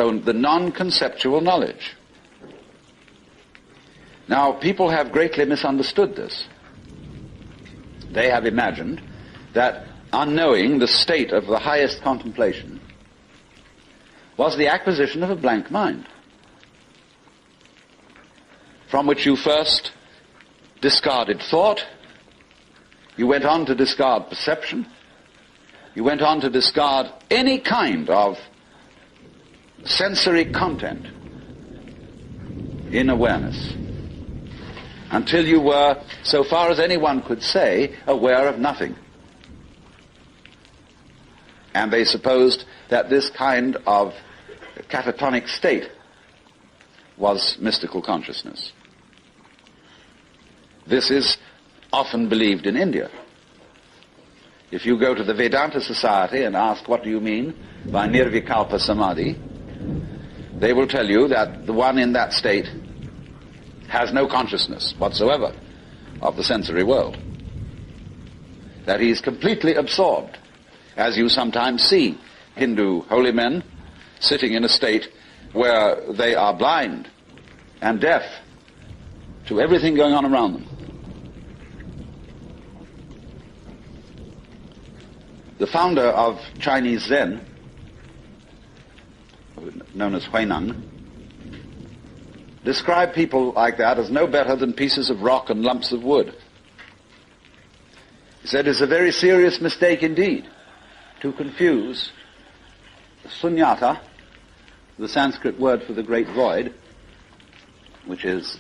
the non-conceptual knowledge. Now, people have greatly misunderstood this. They have imagined that unknowing the state of the highest contemplation was the acquisition of a blank mind, from which you first discarded thought, you went on to discard perception, you went on to discard any kind of sensory content in awareness, until you were, so far as anyone could say, aware of nothing. And they supposed that this kind of catatonic state was mystical consciousness. This is often believed in India. If you go to the Vedanta Society and ask, what do you mean by Nirvikalpa Samadhi, they will tell you that the one in that state has no consciousness whatsoever of the sensory world. That he is completely absorbed, as you sometimes see Hindu holy men sitting in a state where they are blind and deaf to everything going on around them. The founder of Chinese Zen, known as Huineng, described people like that as no better than pieces of rock and lumps of wood. He said it's a very serious mistake indeed to confuse sunyata, the Sanskrit word for the great void, which is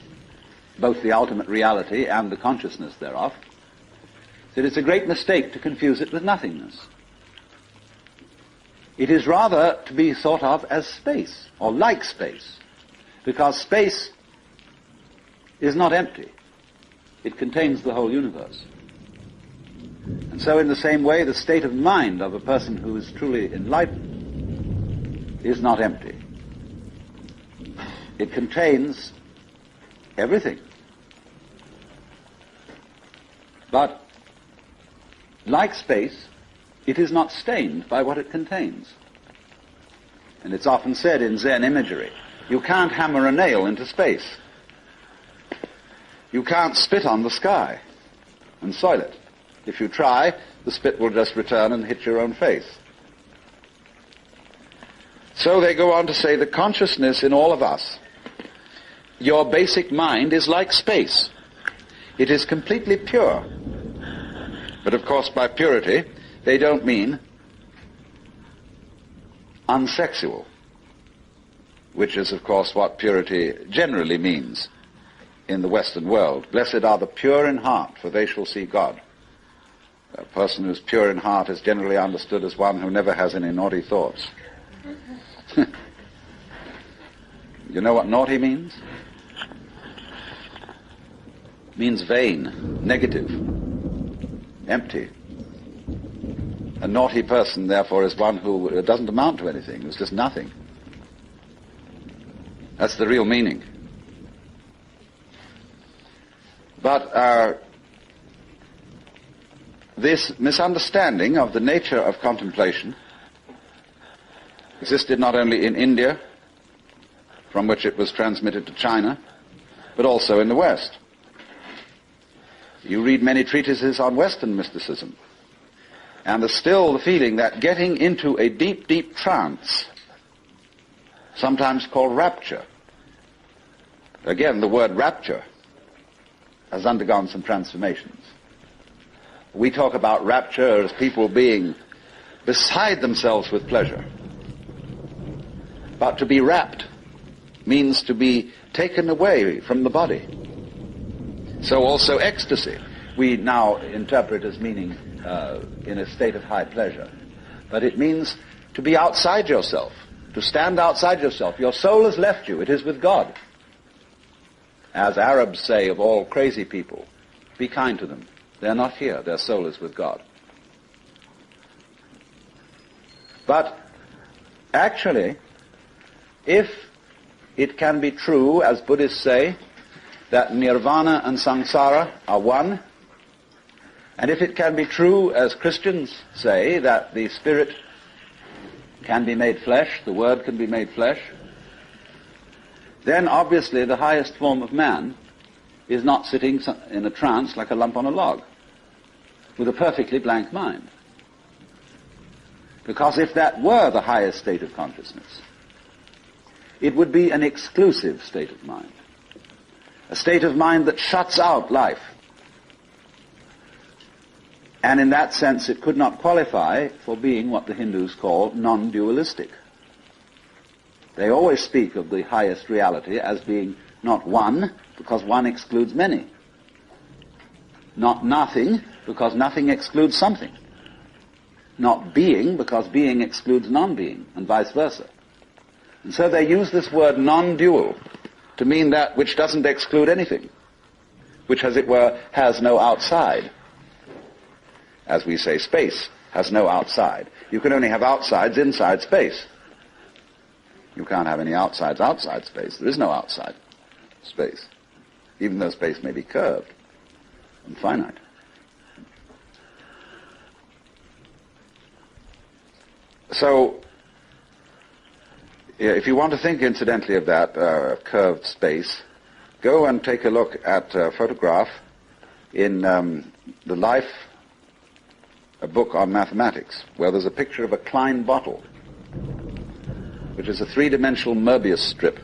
both the ultimate reality and the consciousness thereof. He said it's a great mistake to confuse it with nothingness. It is rather to be thought of as space, or like space, because space is not empty. It contains the whole universe. And so in the same way, the state of mind of a person who is truly enlightened is not empty. It contains everything. But like space, it is not stained by what it contains. And it's often said in Zen imagery, you can't hammer a nail into space. You can't spit on the sky and soil it. If you try, the spit will just return and hit your own face. So they go on to say the consciousness in all of us, your basic mind is like space. It is completely pure. But of course by purity, they don't mean unsexual, which is of course what purity generally means in the Western world. Blessed are the pure in heart, for they shall see God. A person who's pure in heart is generally understood as one who never has any naughty thoughts. You know what naughty means? It means vain, negative, empty. A naughty person, therefore, is one who doesn't amount to anything, who's just nothing. That's the real meaning. But this misunderstanding of the nature of contemplation existed not only in India, from which it was transmitted to China, but also in the West. You read many treatises on Western mysticism, and there's still the feeling that getting into a deep, deep trance, sometimes called rapture. Again, the word rapture has undergone some transformations. We talk about rapture as people being beside themselves with pleasure. But to be rapt means to be taken away from the body. So also ecstasy, we now interpret as meaning in a state of high pleasure. But it means to be outside yourself, to stand outside yourself. Your soul has left you, it is with God. As Arabs say of all crazy people, be kind to them. They're not here, their soul is with God. But actually, if it can be true, as Buddhists say, that nirvana and samsara are one, and if it can be true, as Christians say, that the spirit can be made flesh, the Word can be made flesh, then obviously the highest form of man is not sitting in a trance like a lump on a log with a perfectly blank mind. Because if that were the highest state of consciousness, it would be an exclusive state of mind, a state of mind that shuts out life. And in that sense it could not qualify for being what the Hindus call non-dualistic. They always speak of the highest reality as being not one, because one excludes many. Not nothing, because nothing excludes something. Not being, because being excludes non-being, and vice versa. And so they use this word non-dual to mean that which doesn't exclude anything, which, as it were, has no outside. As we say, space has no outside. You can only have outsides inside space. You can't have any outsides outside space. There is no outside space, even though space may be curved and finite. So, if you want to think incidentally of that curved space, go and take a look at a photograph in the Life, a book on mathematics, where there's a picture of a Klein bottle, which is a three-dimensional Möbius strip.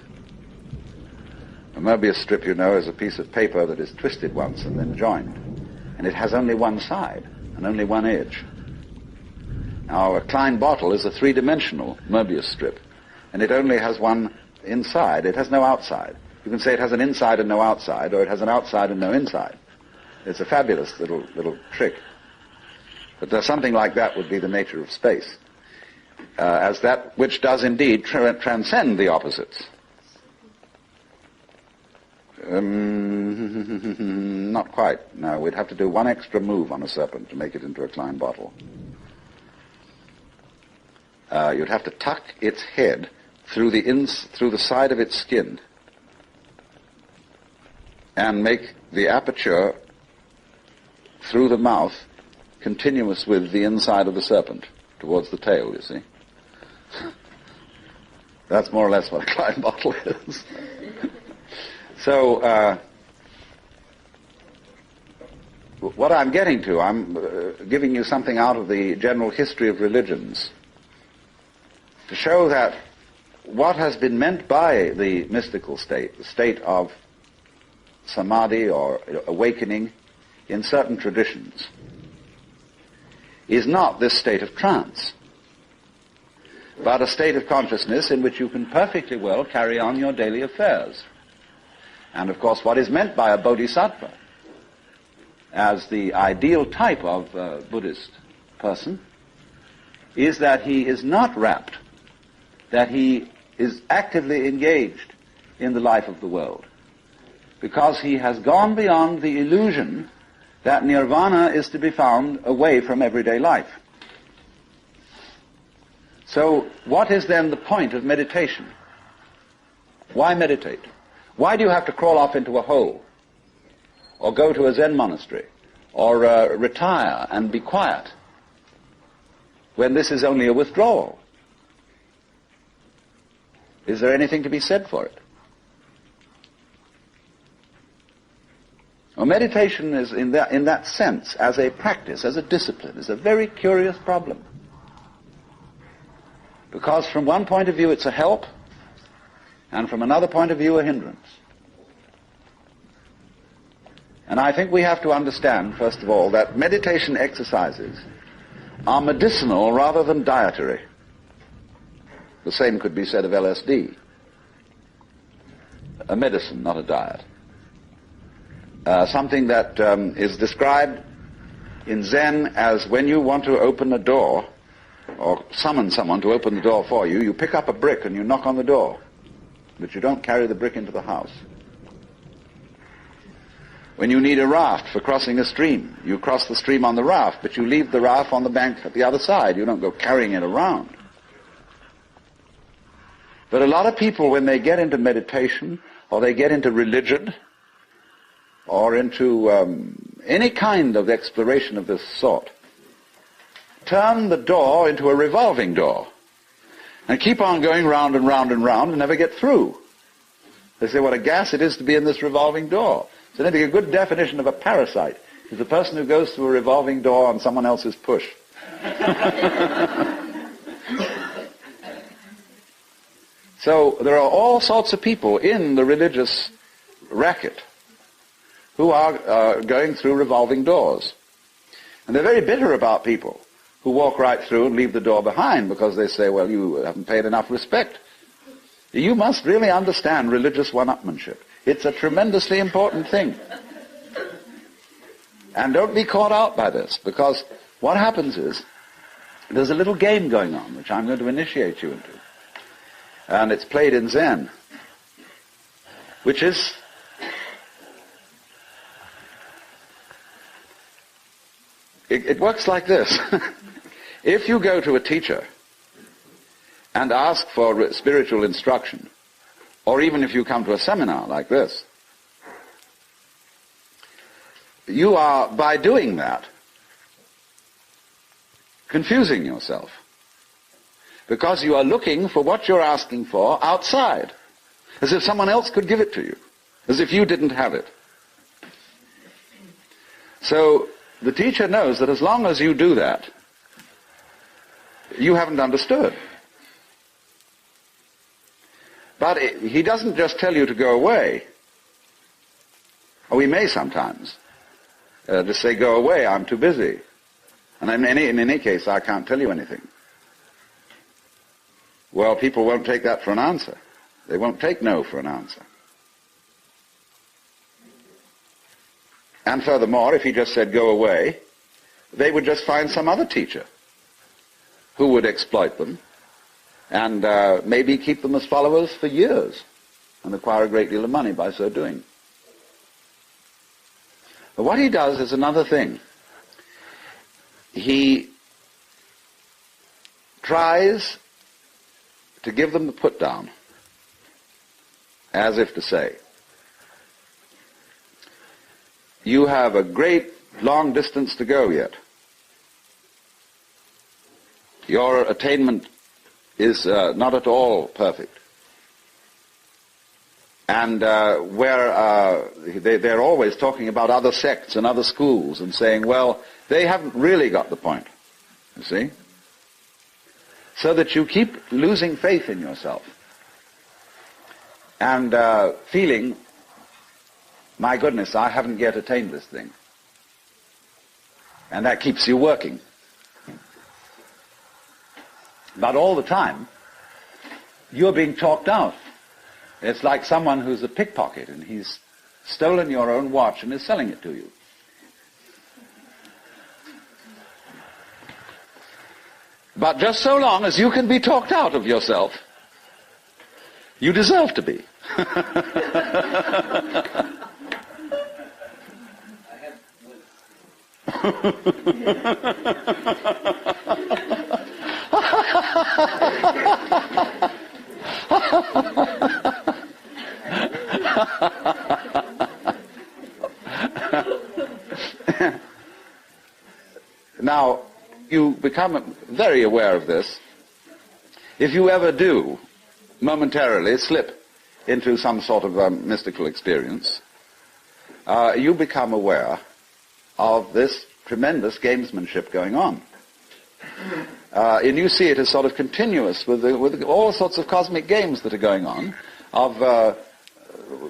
A Möbius strip, you know, is a piece of paper that is twisted once and then joined. And it has only one side and only one edge. Now, a Klein bottle is a three-dimensional Möbius strip, and it only has one inside. It has no outside. You can say it has an inside and no outside, or it has an outside and no inside. It's a fabulous little trick. But something like that would be the nature of space, as that which does indeed transcend the opposites. Not quite. No, we'd have to do one extra move on a serpent to make it into a Klein bottle. You'd have to tuck its head through the side of its skin and make the aperture through the mouth continuous with the inside of the serpent towards the tail, you see. That's more or less what a Klein bottle is. So, what I'm getting to, I'm giving you something out of the general history of religions to show that what has been meant by the mystical state, the state of samadhi or awakening in certain traditions, is not this state of trance, but a state of consciousness in which you can perfectly well carry on your daily affairs. And of course, what is meant by a bodhisattva as the ideal type of Buddhist person is that he is not wrapped, that he is actively engaged in the life of the world, because he has gone beyond the illusion that nirvana is to be found away from everyday life. So what is then the point of meditation? Why meditate? Why do you have to crawl off into a hole, or go to a Zen monastery, or retire and be quiet, when this is only a withdrawal? Is there anything to be said for it? Well, meditation is, in that sense, as a practice, as a discipline, is a very curious problem. Because from one point of view it's a help, and from another point of view a hindrance. And I think we have to understand, first of all, that meditation exercises are medicinal rather than dietary. The same could be said of LSD. A medicine, not a diet. Something that is described in Zen as when you want to open a door, or summon someone to open the door for you, you pick up a brick and you knock on the door, but you don't carry the brick into the house. When you need a raft for crossing a stream, you cross the stream on the raft, but you leave the raft on the bank at the other side. You don't go carrying it around. But a lot of people, when they get into meditation, or they get into religion, or into any kind of exploration of this sort, turn the door into a revolving door. and keep on going round and round and round and never get through. They say what a gas it is to be in this revolving door. So I think a good definition of a parasite is the person who goes through a revolving door on someone else's push. So there are all sorts of people in the religious racket who are going through revolving doors. And they're very bitter about people who walk right through and leave the door behind because they say, well, you haven't paid enough respect. You must really understand religious one-upmanship. It's a tremendously important thing. And don't be caught out by this, because what happens is there's a little game going on, which I'm going to initiate you into. And it's played in Zen, which is it works like this. If you go to a teacher and ask for spiritual instruction, or even if you come to a seminar like this, you are, by doing that, confusing yourself. Because you are looking for what you're asking for outside, as if someone else could give it to you, as if you didn't have it. So the teacher knows that as long as you do that, you haven't understood. But he doesn't just tell you to go away. Or he may sometimes just say, go away, I'm too busy. And in any case, I can't tell you anything. Well, people won't take that for an answer. They won't take no for an answer. And furthermore, if he just said, go away, they would just find some other teacher who would exploit them and maybe keep them as followers for years and acquire a great deal of money by so doing. But what he does is another thing. He tries to give them the put down, as if to say, you have a great long distance to go yet. Your attainment is not at all perfect. And they're always talking about other sects and other schools and saying, well, they haven't really got the point, you see? So that you keep losing faith in yourself and feeling, my goodness, I haven't yet attained this thing. And that keeps you working. But all the time, you're being talked out. It's like someone who's a pickpocket and he's stolen your own watch and is selling it to you. But just so long as you can be talked out of yourself, you deserve to be. Now, you become very aware of this if you ever do momentarily slip into some sort of mystical experience. You become aware of this tremendous gamesmanship going on. And you see it as sort of continuous with all sorts of cosmic games that are going on, of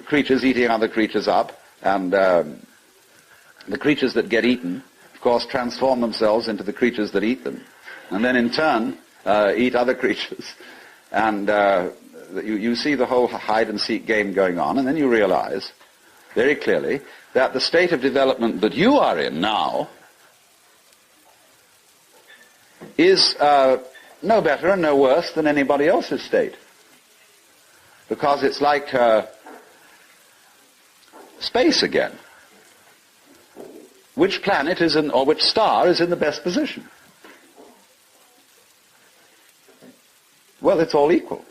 creatures eating other creatures up, and the creatures that get eaten, of course, transform themselves into the creatures that eat them, and then in turn eat other creatures. And you see the whole hide-and-seek game going on, and then you realize very clearly that the state of development that you are in now is no better and no worse than anybody else's state. Because it's like space again. Which planet is in, or which star is in the best position? Well, it's all equal.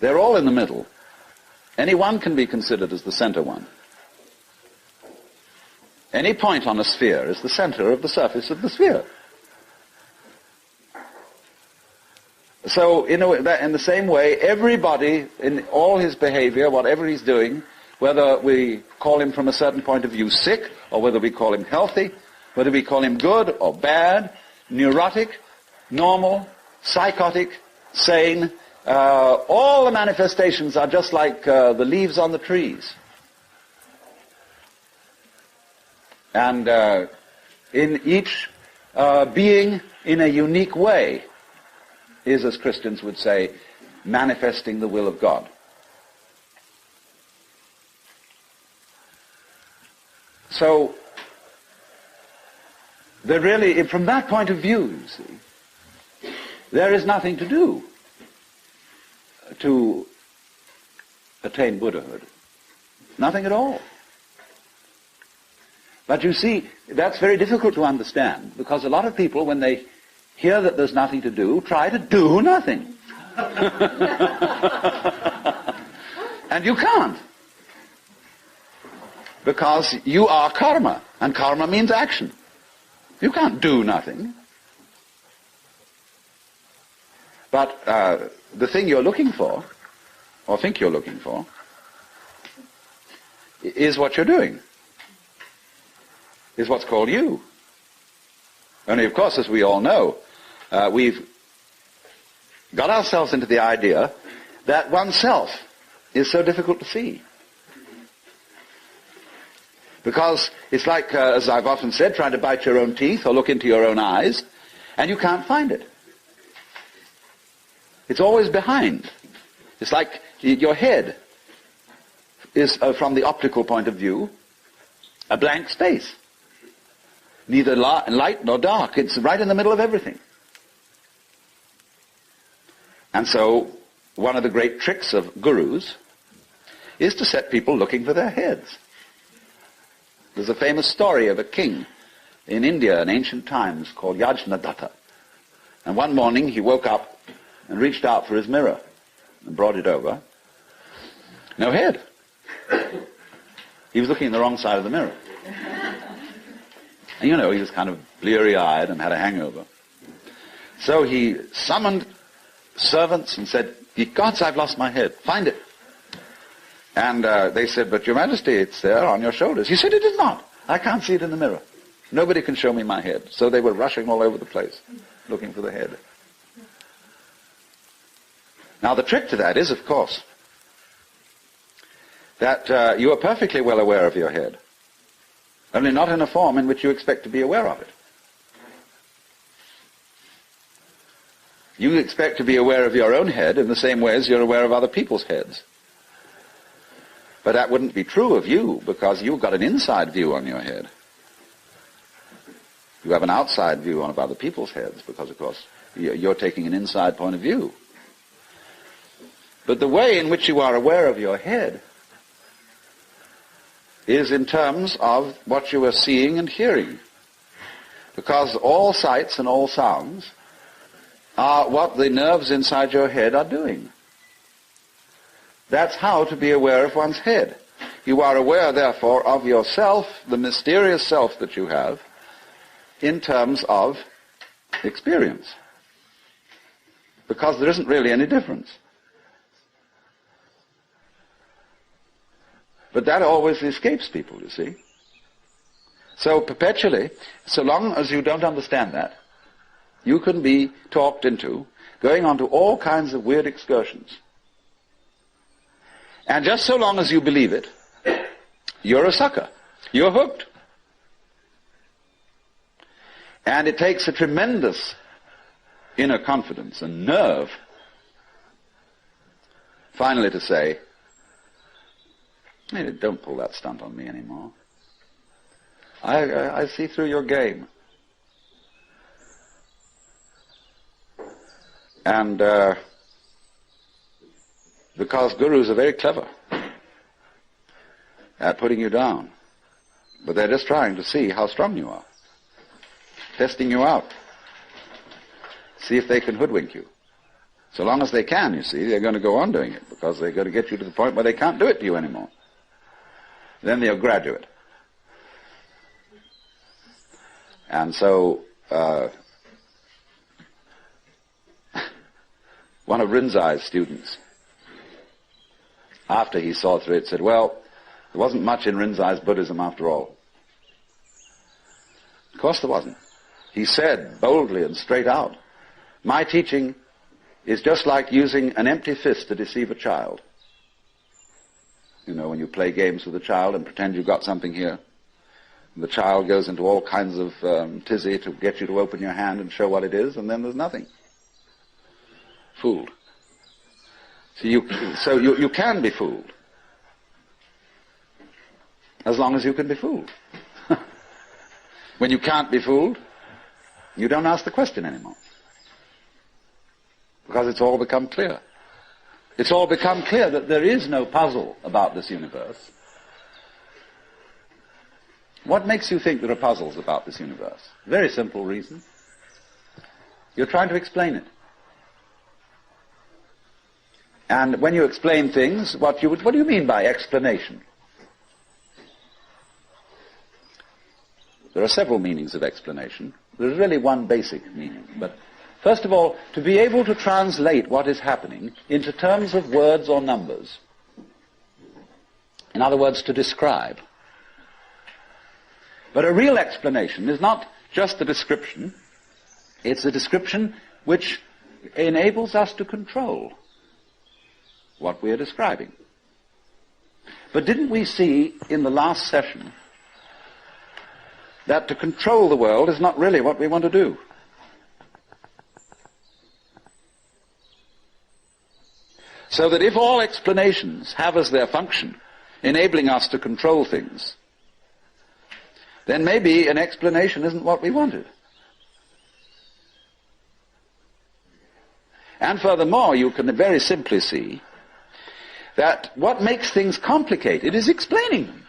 They're all in the middle. Any one can be considered as the center one. Any point on a sphere is the center of the surface of the sphere. So in the same way, everybody in all his behavior, whatever he's doing, whether we call him from a certain point of view sick, or whether we call him healthy, whether we call him good or bad, neurotic, normal, psychotic, sane, all the manifestations are just like the leaves on the trees. And in each being in a unique way is, as Christians would say, manifesting the will of God. So, there really, from that point of view, you see, there is nothing to do to attain Buddhahood. Nothing at all. But you see, that's very difficult to understand, because a lot of people, when they hear that there's nothing to do, try to do nothing. And you can't. Because you are karma, and karma means action. You can't do nothing. But the thing you're looking for, or think you're looking for, is what you're doing. Is what's called you. Only, of course, as we all know, we've got ourselves into the idea that oneself is so difficult to see. Because it's like, as I've often said, trying to bite your own teeth or look into your own eyes, and you can't find it. It's always behind. It's like your head is, from the optical point of view, a blank space. Neither light nor dark. It's right in the middle of everything. And so, one of the great tricks of gurus is to set people looking for their heads. There's a famous story of a king in India in ancient times called Yajnadatta. And one morning he woke up and reached out for his mirror and brought it over. No head. He was looking in the wrong side of the mirror. And you know, he was kind of bleary-eyed and had a hangover. So he summoned servants and said, "Ye gods, I've lost my head. Find it." And they said, "But Your Majesty, it's there on your shoulders." He said, "It is not. I can't see it in the mirror. Nobody can show me my head." So they were rushing all over the place, looking for the head. Now the trick to that is, of course, that you are perfectly well aware of your head, only not in a form in which you expect to be aware of it. You expect to be aware of your own head in the same way as you're aware of other people's heads. But that wouldn't be true of you, because you've got an inside view on your head. You have an outside view on other people's heads, because, of course, you're taking an inside point of view. But the way in which you are aware of your head is in terms of what you are seeing and hearing. Because all sights and all sounds are what the nerves inside your head are doing. That's how to be aware of one's head. You are aware, therefore, of yourself, the mysterious self that you have, in terms of experience. Because there isn't really any difference. But that always escapes people, you see. So perpetually, so long as you don't understand that, you can be talked into going on to all kinds of weird excursions. And just so long as you believe it, you're a sucker. You're hooked. And it takes a tremendous inner confidence and nerve finally to say, "Hey, don't pull that stunt on me anymore. I see through your game." And because gurus are very clever at putting you down. But they're just trying to see how strong you are. Testing you out. See if they can hoodwink you. So long as they can, you see, they're going to go on doing it, because they're going to get you to the point where they can't do it to you anymore. Then they'll graduate. And so, One of Rinzai's students, after he saw through it, said, well, there wasn't much in Rinzai's Buddhism after all. Of course there wasn't. He said boldly and straight out, my teaching is just like using an empty fist to deceive a child. You know, when you play games with a child and pretend you've got something here, and the child goes into all kinds of tizzy to get you to open your hand and show what it is, and then there's nothing. Fooled. So you can be fooled. As long as you can be fooled. When you can't be fooled, you don't ask the question anymore. Because it's all become clear. It's all become clear that there is no puzzle about this universe. What makes you think there are puzzles about this universe? Very simple reason. You're trying to explain it. And when you explain things, what do you mean by explanation? There are several meanings of explanation. There's really one basic meaning. But first of all, to be able to translate what is happening into terms of words or numbers. In other words, to describe. But a real explanation is not just a description. It's a description which enables us to control what we are describing. But didn't we see in the last session that to control the world is not really what we want to do? So that if all explanations have as their function enabling us to control things, then maybe an explanation isn't what we wanted. And furthermore, you can very simply see that what makes things complicated is explaining them.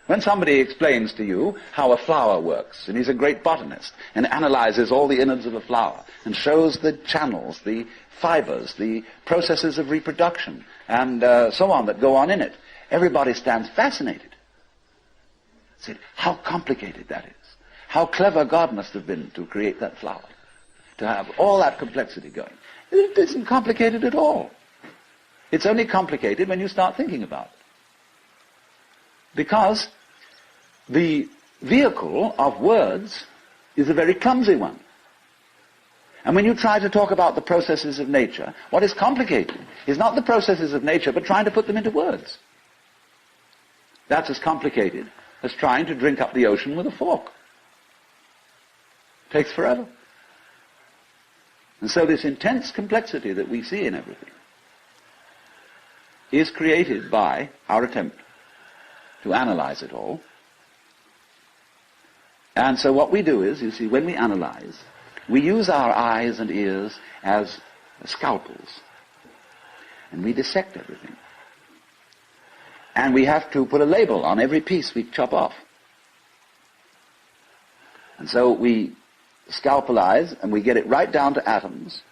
When somebody explains to you how a flower works, and he's a great botanist, and analyzes all the innards of a flower, and shows the channels, the fibers, the processes of reproduction, and so on that go on in it, everybody stands fascinated. Said, how complicated that is. How clever God must have been to create that flower, to have all that complexity going. It isn't complicated at all. It's only complicated when you start thinking about it. Because the vehicle of words is a very clumsy one. And when you try to talk about the processes of nature, what is complicated is not the processes of nature, but trying to put them into words. That's as complicated as trying to drink up the ocean with a fork. It takes forever. And so this intense complexity that we see in everything is created by our attempt to analyze it all. And so what we do is, you see, when we analyze, we use our eyes and ears as scalpels. And we dissect everything. And we have to put a label on every piece we chop off. And so we scalpelize, and we get it right down to atoms,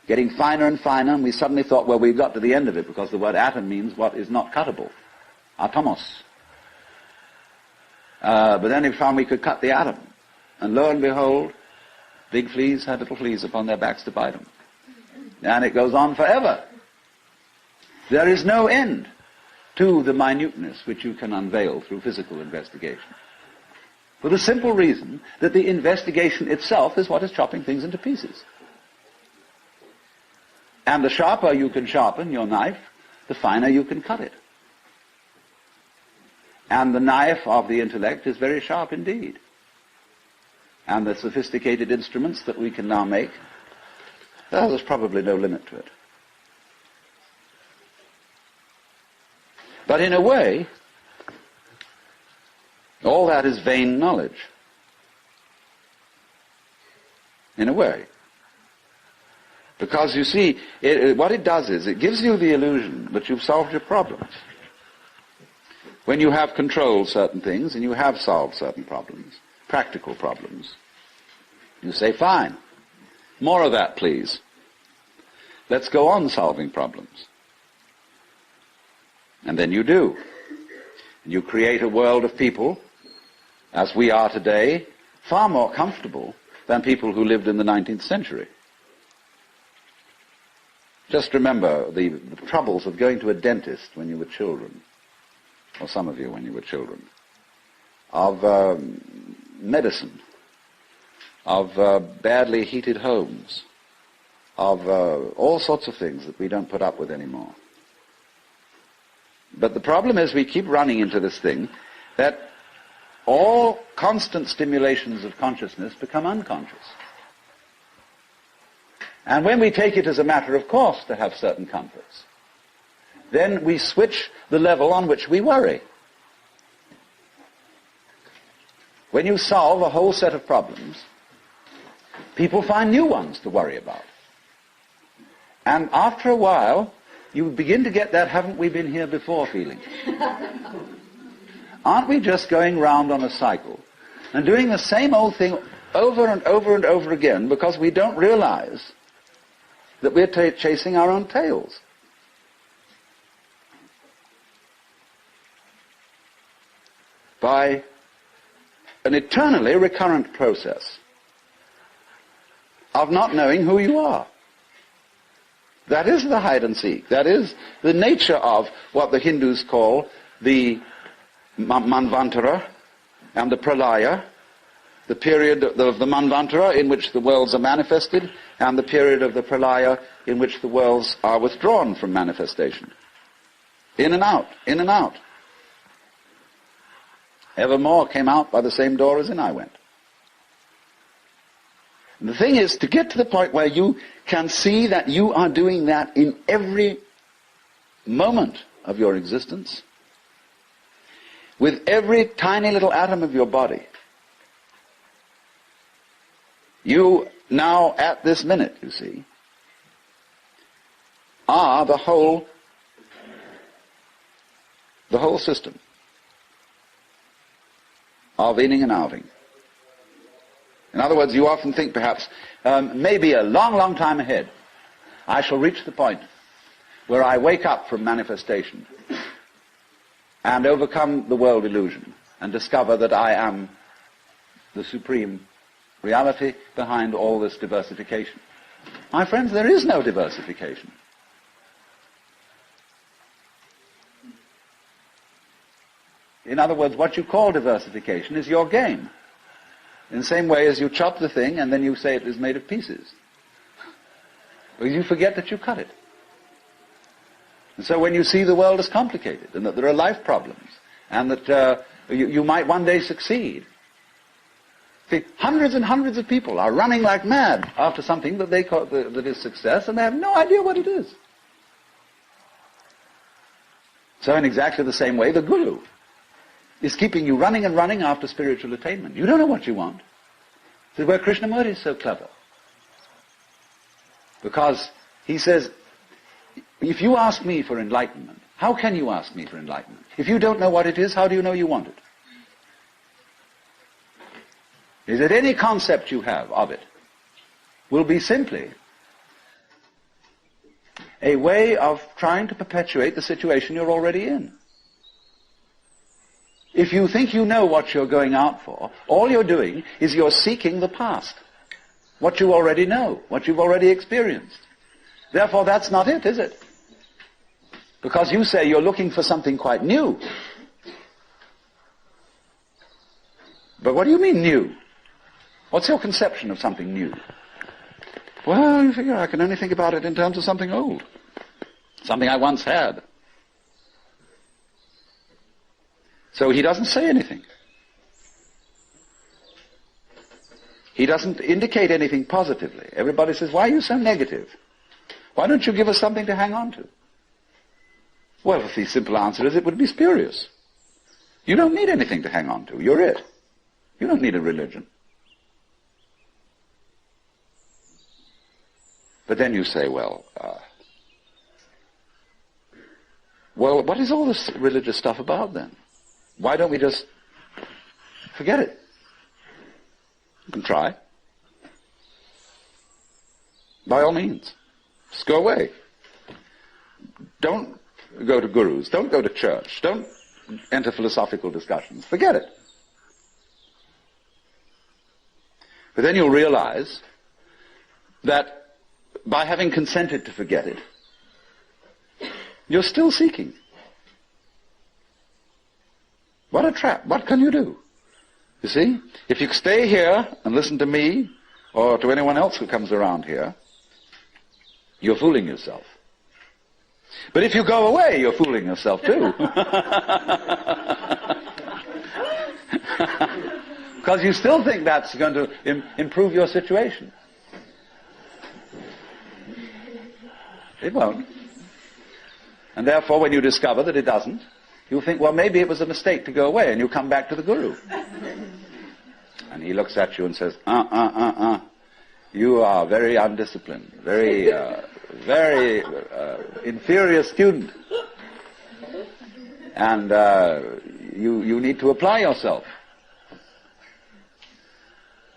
getting finer and finer, and we suddenly thought, well, we've got to the end of it, because the word atom means what is not cuttable. Atomos. But then we found we could cut the atom. And lo and behold, big fleas had little fleas upon their backs to bite them. And it goes on forever. There is no end to the minuteness which you can unveil through physical investigation. For the simple reason that the investigation itself is what is chopping things into pieces. And the sharper you can sharpen your knife, the finer you can cut it. And the knife of the intellect is very sharp indeed. And the sophisticated instruments that we can now make, well, there's probably no limit to it. But in a way, all that is vain knowledge. In a way. Because you see, what it does is, it gives you the illusion that you've solved your problems. When you have controlled certain things, and you have solved certain problems, practical problems, you say, fine, more of that, please. Let's go on solving problems. And then you do. And you create a world of people, as we are today, far more comfortable than people who lived in the 19th century. Just remember the troubles of going to a dentist when you were children, or some of you when you were children, of medicine, of badly heated homes, of all sorts of things that we don't put up with anymore. But the problem is we keep running into this thing that all constant stimulations of consciousness become unconscious. And when we take it as a matter of course to have certain comforts, then we switch the level on which we worry. When you solve a whole set of problems, people find new ones to worry about. And after a while, you begin to get that haven't we been here before feeling. Aren't we just going round on a cycle and doing the same old thing over and over and over again because we don't realize that we're chasing our own tails? By an eternally recurrent process of not knowing who you are. That is the hide and seek. That is the nature of what the Hindus call the Manvantara and the Pralaya, the period of the Manvantara in which the worlds are manifested, and the period of the Pralaya in which the worlds are withdrawn from manifestation. In and out, in and out. Evermore came out by the same door as in I went. And the thing is, to get to the point where you can see that you are doing that in every moment of your existence, with every tiny little atom of your body, you now, at this minute, you see, are the whole system of inning and outing. In other words, you often think perhaps, maybe a long, long time ahead, I shall reach the point where I wake up from manifestation and overcome the world illusion and discover that I am the supreme reality behind all this diversification. My friends, there is no diversification. In other words, what you call diversification is your game. In the same way as you chop the thing and then you say it is made of pieces. Because you forget that you cut it. And so when you see the world as complicated and that there are life problems and that you might one day succeed. See, hundreds and hundreds of people are running like mad after something that they call that is success, and they have no idea what it is. So in exactly the same way, the guru is keeping you running and running after spiritual attainment. You don't know what you want. This is where Krishnamurti is so clever. Because he says, if you ask me for enlightenment, how can you ask me for enlightenment? If you don't know what it is, how do you know you want it? Is that any concept you have of it will be simply a way of trying to perpetuate the situation you're already in. If you think you know what you're going out for, all you're doing is you're seeking the past. What you already know, what you've already experienced. Therefore, that's not it, is it? Because you say you're looking for something quite new. But what do you mean new? What's your conception of something new? Well, you figure I can only think about it in terms of something old. Something I once had. So he doesn't say anything. He doesn't indicate anything positively. Everybody says, why are you so negative? Why don't you give us something to hang on to? Well, the simple answer is it would be spurious. You don't need anything to hang on to. You're it. You don't need a religion. But then you say, well, what is all this religious stuff about then? Why don't we just forget it? You can try. By all means. Just go away. Don't go to gurus. Don't go to church. Don't enter philosophical discussions. Forget it. But then you'll realize that by having consented to forget it, You're still seeking. What a trap. What can you do? You see? If you stay here and listen to me or to anyone else who comes around here, you're fooling yourself. But if you go away, you're fooling yourself too. Because you still think that's going to improve your situation. It won't. And therefore, when you discover that it doesn't, you'll think, well, maybe it was a mistake to go away, and you come back to the Guru. And he looks at you and says, you are very undisciplined, very inferior student. And you need to apply yourself.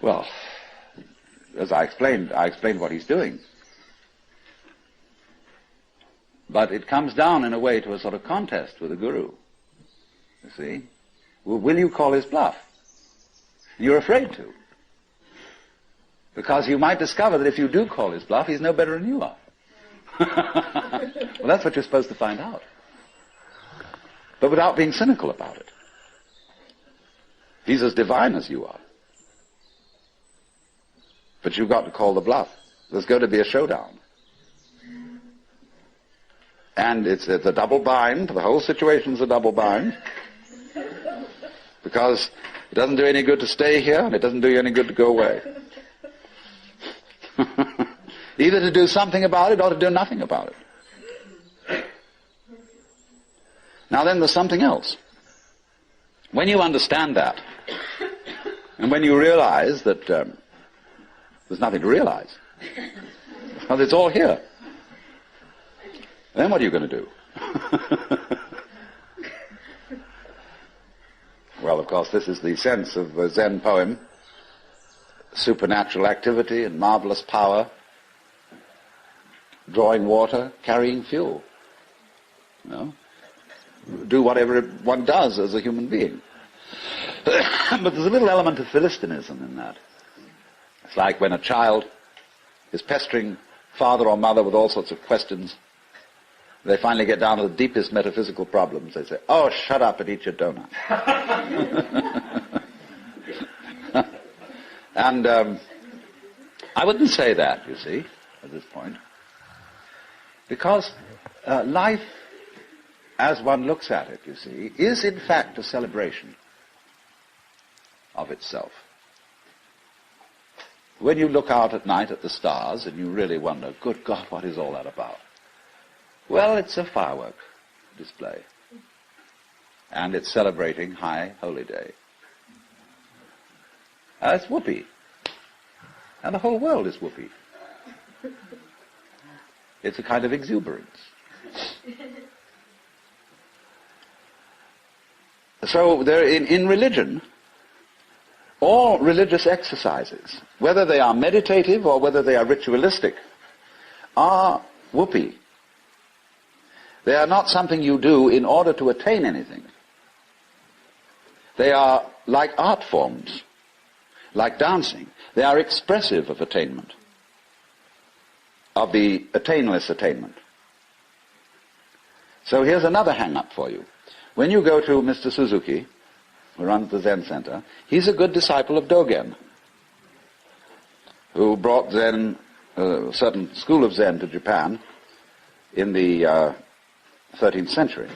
Well, as I explained what he's doing. But it comes down in a way to a sort of contest with the Guru. You see? Well, will you call his bluff? You're afraid to. Because you might discover that if you do call his bluff, he's no better than you are. Well, that's what you're supposed to find out. But without being cynical about it. He's as divine as you are. But you've got to call the bluff. There's going to be a showdown. And it's a double bind. The whole situation's a double bind. Because it doesn't do any good to stay here, and it doesn't do you any good to go away. Either to do something about it or to do nothing about it. Now then, there's something else. When you understand that, and when you realize that there's nothing to realize, because it's all here, then what are you going to do? Well, of course, this is the sense of the Zen poem. Supernatural activity and marvelous power, drawing water, carrying fuel. You know? Do whatever one does as a human being. But there's a little element of Philistinism in that. It's like when a child is pestering father or mother with all sorts of questions. They finally get down to the deepest metaphysical problems. They say, oh, shut up and eat your donut. And I wouldn't say that, you see, at this point. Because life, as one looks at it, you see, is in fact a celebration of itself. When you look out at night at the stars and you really wonder, good God, what is all that about? Well, it's a firework display. And it's celebrating High Holy Day. It's whoopee. And the whole world is whoopee. It's a kind of exuberance. So there, in religion, all religious exercises, whether they are meditative or whether they are ritualistic, are whoopee. They are not something you do in order to attain anything. They are like art forms, like dancing. They are expressive of attainment, of the attainless attainment. So here's another hang-up for you. When you go to Mr. Suzuki, who runs the Zen Center, he's a good disciple of Dogen, who brought Zen, a certain school of Zen to Japan in the 13th century.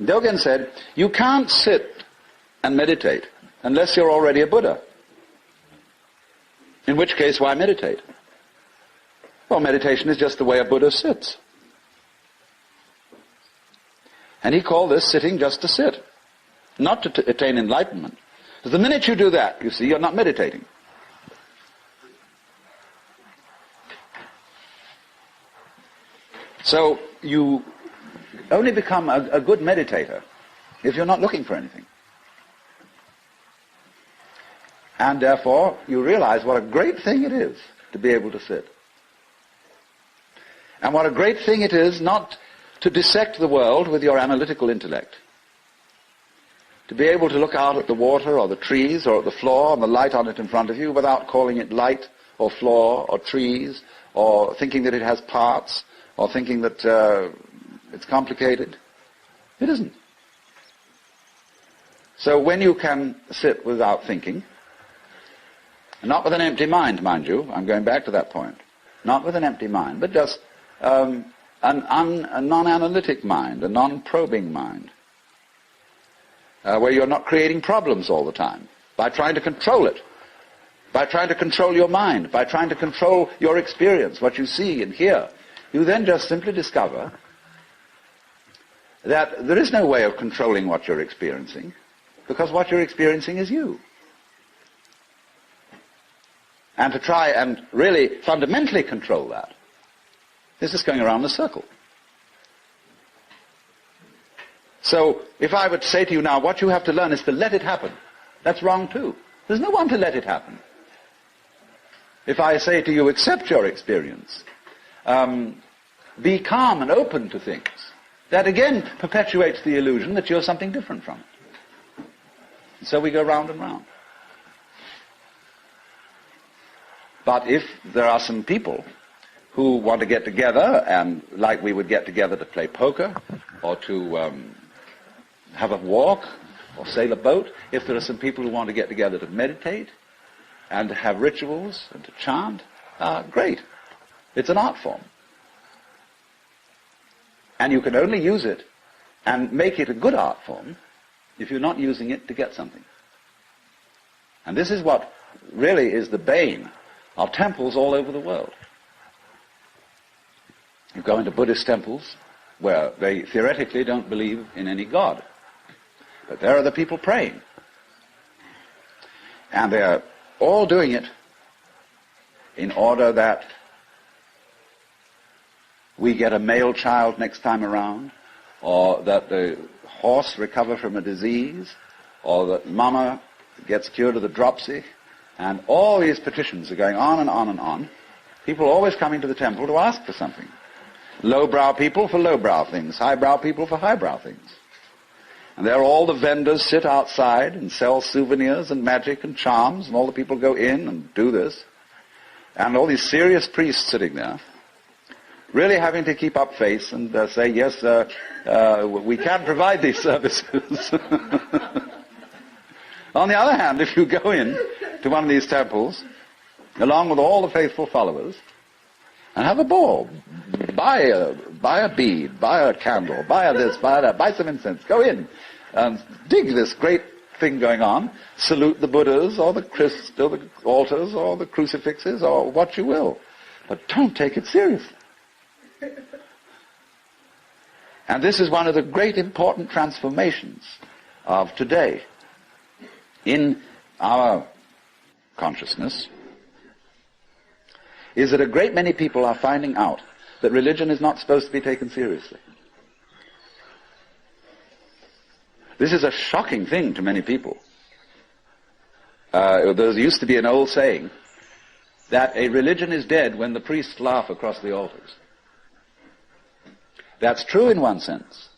Dogen said, you can't sit and meditate unless you're already a Buddha. In which case, why meditate? Well, meditation is just the way a Buddha sits. And he called this sitting just to sit, not to attain enlightenment. Because the minute you do that, you see, you're not meditating. So you only become a good meditator if you're not looking for anything. And therefore, you realize what a great thing it is to be able to sit. And what a great thing it is not to dissect the world with your analytical intellect. To be able to look out at the water or the trees or at the floor and the light on it in front of you without calling it light or floor or trees or thinking that it has parts or thinking that it's complicated. It isn't. So when you can sit without thinking, and not with an empty mind, mind you, I'm going back to that point, not with an empty mind, but just a non-analytic mind, a non-probing mind, where you're not creating problems all the time by trying to control it, by trying to control your mind, by trying to control your experience, what you see and hear. You then just simply discover that there is no way of controlling what you're experiencing, because what you're experiencing is you. And to try and really fundamentally control that is just going around the circle. So if I were to say to you now, what you have to learn is to let it happen, that's wrong too. There's no one to let it happen. If I say to you, accept your experience, be calm and open to things, that again perpetuates the illusion that you're something different from it. And so we go round and round. But if there are some people who want to get together, and like we would get together to play poker, or to have a walk, or sail a boat, if there are some people who want to get together to meditate, and to have rituals, and to chant, great. It's an art form. And you can only use it and make it a good art form if you're not using it to get something. And this is what really is the bane of temples all over the world. You go into Buddhist temples where they theoretically don't believe in any God. But there are the people praying. And they're all doing it in order that we get a male child next time around, or that the horse recover from a disease, or that mama gets cured of the dropsy, and all these petitions are going on and on and on. People always coming to the temple to ask for something. Lowbrow people for lowbrow things, highbrow people for highbrow things. And there all the vendors sit outside and sell souvenirs and magic and charms, and all the people go in and do this. And all these serious priests sitting there, really having to keep up face and say, yes, we can provide these services. On the other hand, if you go in to one of these temples, along with all the faithful followers, and have a ball, buy a bead, buy a candle, buy this, buy that, buy some incense, go in and dig this great thing going on, salute the Buddhas or the altars or the crucifixes or what you will. But don't take it seriously. And this is one of the great important transformations of today in our consciousness, is that a great many people are finding out that religion is not supposed to be taken seriously. This is a shocking thing to many people. There used to be an old saying that a religion is dead when the priests laugh across the altars. That's true in one sense.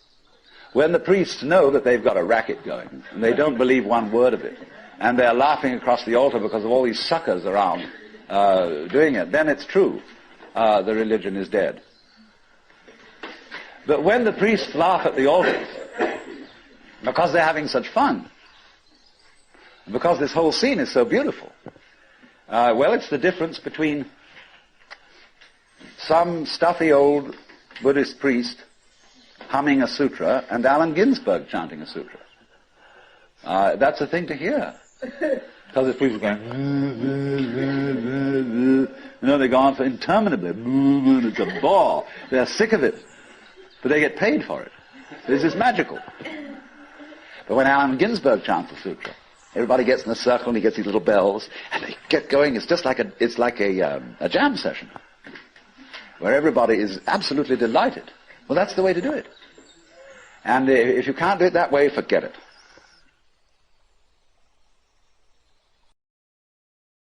When the priests know that they've got a racket going, and they don't believe one word of it, and they're laughing across the altar because of all these suckers around doing it, then it's true. The religion is dead. But when the priests laugh at the altars, because they're having such fun, because this whole scene is so beautiful, well, it's the difference between some stuffy old Buddhist priest humming a sutra and Allen Ginsberg chanting a sutra. That's a thing to hear. Because the priests are going, they go on for interminably. It's a bore. They're sick of it. But they get paid for it. This is magical. But when Allen Ginsberg chants the sutra, everybody gets in a circle and he gets these little bells, and they get going. It's just like a jam session, where everybody is absolutely delighted. Well, that's the way to do it. And if you can't do it that way, forget it.